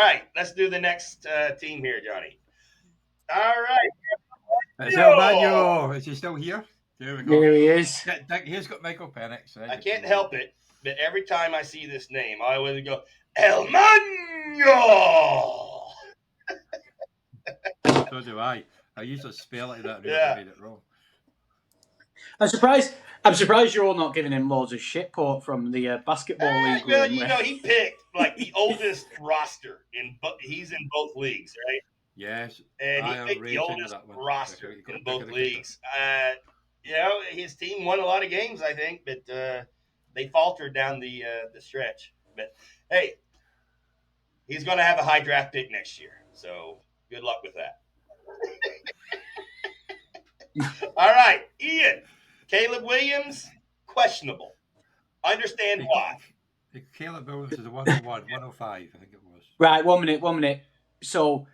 right, let's do the next team here, Johnny. All right. It's El Manu. Is he still here? There we go. There he is. He's got Michael Penix. I can't help it, but every time I see this name, I always go, El Manu! So do I. I used to spell it that way. Yeah. I made it wrong. I'm surprised you're all not giving him loads of shit port from the basketball league. Well, he picked like the oldest roster he's in both leagues, right? Yes. And he picked the oldest roster in both leagues. His team won a lot of games, I think, but they faltered down the stretch. But hey, he's going to have a high draft pick next year, so good luck with that. All right, Ian. Caleb Williams, questionable. Understand why. Caleb Williams is a 101, 105, I think it was. Right, 1 minute. So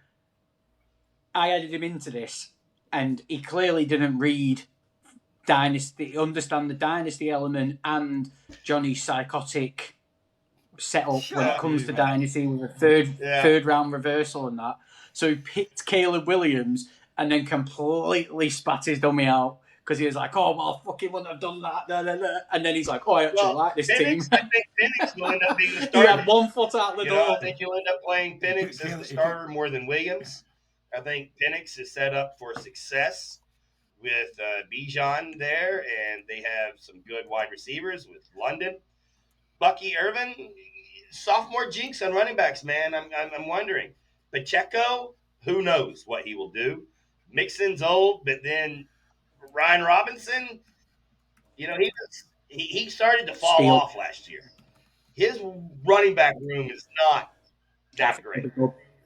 I added him into this, and he clearly didn't read understand the dynasty element and Johnny's psychotic setup when it comes to dynasty with a third round reversal and that. So he picked Caleb Williams and then completely spat his dummy out because he was like, "Oh, well, I fucking wouldn't have done that." And then he's like, "Oh, I actually like this team." I think Penix will end up being the starter. You had 1 foot out the door. I think you'll end up playing Penix as the starter more than Williams. I think Penix is set up for success with Bijan there, and they have some good wide receivers with London. Bucky Irvin, sophomore jinx on running backs, man. I'm wondering. Pacheco, who knows what he will do. Mixon's old, but then Ryan Robinson, he started to fall off last year. His running back room is not that great.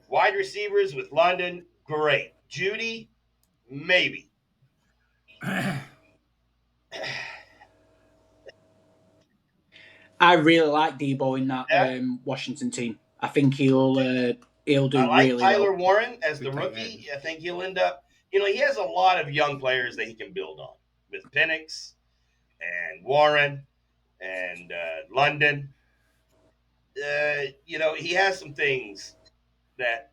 Wide receivers with London, great. Judy, maybe. I really like Debo in that Washington team. I think he'll do really well. Tyler Warren as the rookie. I think he'll end up. He has a lot of young players that he can build on with Penix and Warren and London. He has some things that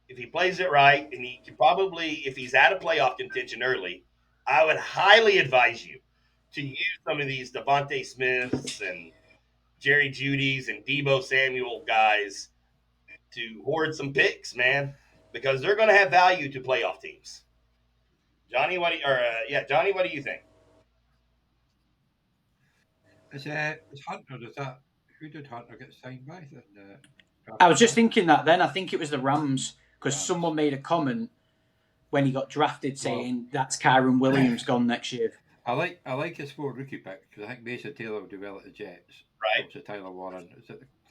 if he plays it right, and he can probably, if he's out of playoff contention early, I would highly advise you to use some of these Devontae Smiths and Jerry Jeudy's and Debo Samuel guys to hoard some picks, man, because they're going to have value to playoff teams. Johnny, what do you think? Is Hunter? Who did Hunter get signed by? I was just thinking that then. I think it was the Rams because someone made a comment when he got drafted saying that's Kyren Williams gone next year. I like his 4 rookie pick because I think Mason Taylor will do well at the Jets. Right. To Tyler Warren,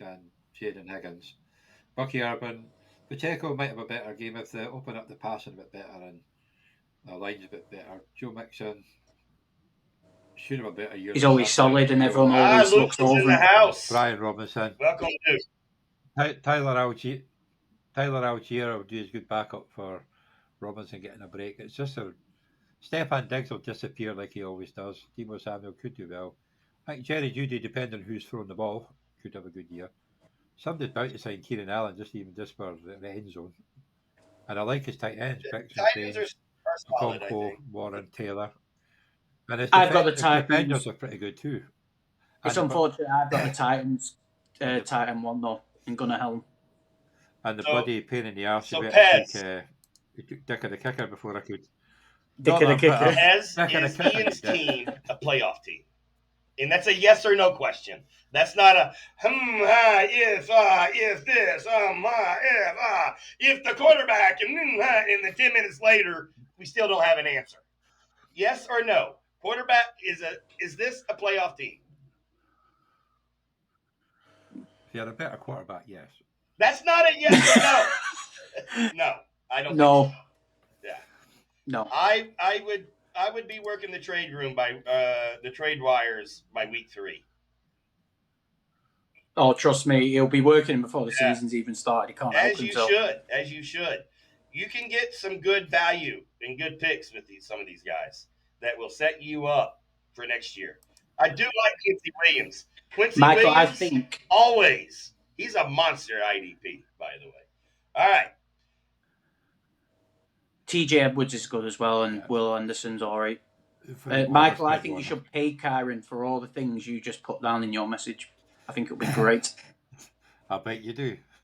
and Jaden Higgins. Bucky Urban. Pacheco might have a better game if they open up the passing a bit better and the line's a bit better. Joe Mixon should have a better year. He's always solid and everyone always looks over in the house. Brian Robinson. Welcome to Tyler Algier will do his good backup for Robinson getting a break. It's just Stefan Diggs will disappear like he always does. Debo Samuel could do well. I think Jerry Jeudy, depending on who's throwing the ball, could have a good year. Somebody's about to sign Keenan Allen just for the end zone. And I like his tight ends. Okonkwo, Warren, Taylor. And I've got the Titans. Defenders are pretty good too. It's unfortunate I've got the Titans tight end one though in Gunnar Helm. And the bloody pain in the arse. So he took Dick of the Kicker before I could. Dick of the Kicker. Is Ian's team a playoff team? And that's a yes or no question. That's not a if this, if the quarterback, and then 10 minutes later, we still don't have an answer. Yes or no? Quarterback is this a playoff team? If you had a better quarterback, yes. That's not a yes or no. No, I don't. No. Think so. Yeah. No. I would be working the trade room by the trade wires by week 3. Oh, trust me, he'll be working before the season's even started. He can't help himself. As you should. You can get some good value and good picks with some of these guys that will set you up for next year. I do like Quincy Williams. Michael, Williams, I think always. He's a monster IDP, by the way. All right. TJ Edwards is good as well, and Yeah. Will Anderson's all right. For Michael, I Warner's think you Warner. should pay Kyron for all the things you just put down in your message. I think it'll be great. I bet you do.